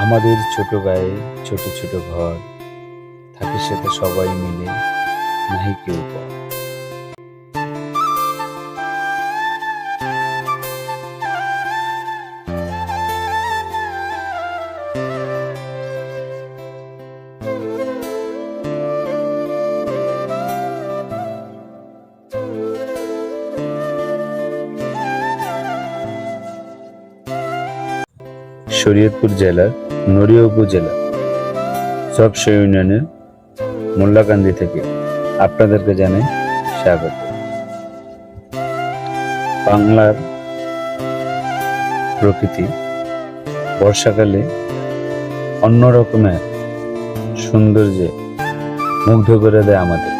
আমাদের ছোট গায়ে ছোট ছোট ঘর, থাকে সাথে সবাই মিলে, নাহি কেউ পর। শরীয়তপুর জেলার নড়িয়া উপজেলা চকশা ইউনিয়নের মোল্লাকান্দি থেকে আপনাদেরকে জানাই স্বাগত। বাংলার প্রকৃতি বর্ষাকালে অন্যরকমের সৌন্দর্যে মুগ্ধ করে দেয় আমাদের।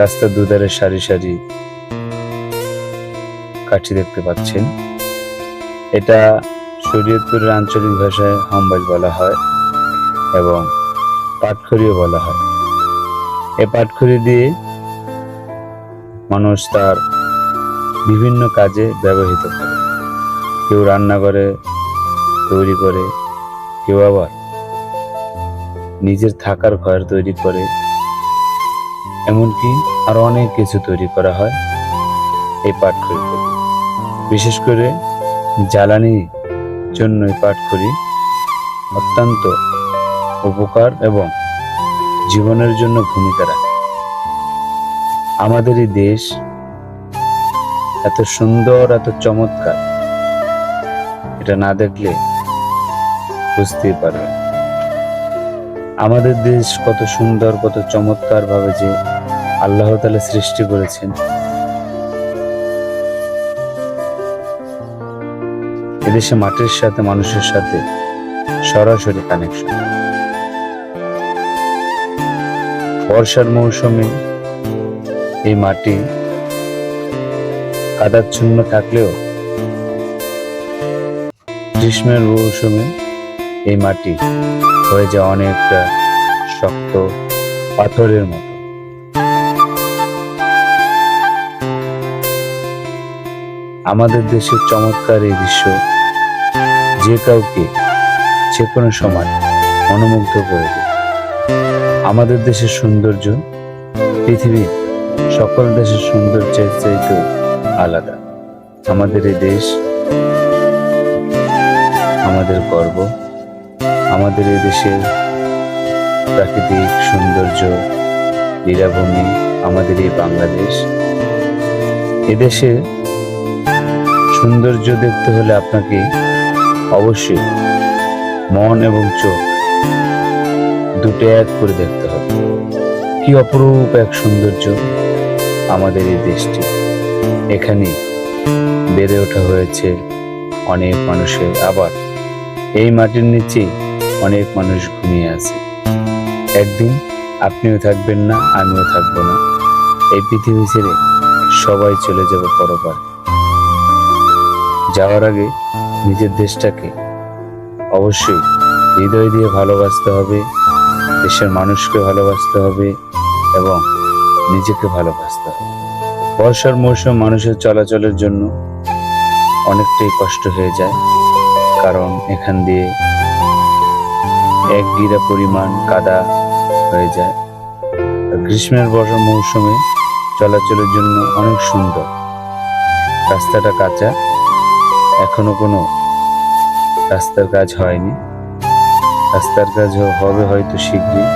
রাস্তার দুধারে সারি সারি কাঠি দেখতে পাচ্ছেন। এটা শরীয়তপুরের আঞ্চলিক ভাষায় হাম্বাল বলা হয় এবং পাটখড়িও বলা হয়। এই পাটখড়ি দিয়ে মানুষ তার বিভিন্ন কাজে ব্যবহৃত করে। কেউ রান্নাঘরে তৈরি করে, কেউ আবার নিজের থাকার ঘর তৈরি করে, এমনকি আরো অনেক কিছু তৈরি করা হয় এই পাটখড়ি থেকে। বিশেষ করে জ্বালানির জন্য এই পাটখড়ি অত্যন্ত উপকার এবং জীবনের জন্য ভূমিকা রাখে। আমাদের এই দেশ এত সুন্দর, এত চমৎকার, এটা না দেখলে বুঝতেই পারবে আমাদের দেশ কত সুন্দর, কত চমৎকার ভাবে যে আল্লাহ তাআলা সৃষ্টি করেছেন। এদেশে মাটির সাথে মানুষের সাথে সরাসরি কানেকশন। বর্ষার মৌসুমে এই মাটি কাদাচ্ছন্ন থাকলেও গ্রীষ্মের মৌসুমে এই মাটি হয়ে যায় অনেকটা শক্ত পাথরের মতো। আমাদের দেশের চমৎকার এই দৃশ্য যে কাউকে যে কোনো সময় মনোমুগ্ধ করে দেয়। আমাদের দেশের সৌন্দর্য পৃথিবীর সকল দেশের সৌন্দর্যের চাইতেও আলাদা। আমাদের এই দেশ আমাদের গর্ব। আমাদের এই দেশের প্রাকৃতিক সৌন্দর্য, লীলাভূমি আমাদের এই বাংলাদেশ। এদেশে সৌন্দর্য দেখতে হলে আপনাকে অবশ্যই মন এবং চোখ দুটো এক করে দেখতে হবে। কি অপরূপ এক সৌন্দর্য আমাদের এই দেশটি। এখানে বেড়ে ওঠা হয়েছে অনেক মানুষের, আবার এই মাটির নিচে অনেক মানুষ ঘুমিয়ে আছে। একদিন আপনিও থাকবেন না, আমিও থাকবো না। এই পৃথিবী ছেড়ে সবাই চলে যাব পরপারে। যাওয়ার আগে নিজের দেশটাকে অবশ্যই হৃদয় দিয়ে ভালোবাসতে হবে, দেশের মানুষকে ভালোবাসতে হবে এবং নিজেকে ভালোবাসতে হবে। বর্ষার মৌসুম মানুষের চলাচলের জন্য অনেকটাই কষ্ট হয়ে যায়, কারণ এখান দিয়ে এক গিরা পরিমাণ কাদা হয়ে যায়। গ্রীষ্মের বর্ষা মৌসুমে চলাচলের জন্য অনেক সুন্দর। রাস্তাটা কাঁচা, এখনো কোনো রাস্তার কাজ হয়নি। রাস্তার কাজ হবে হয়তো শীঘ্রই।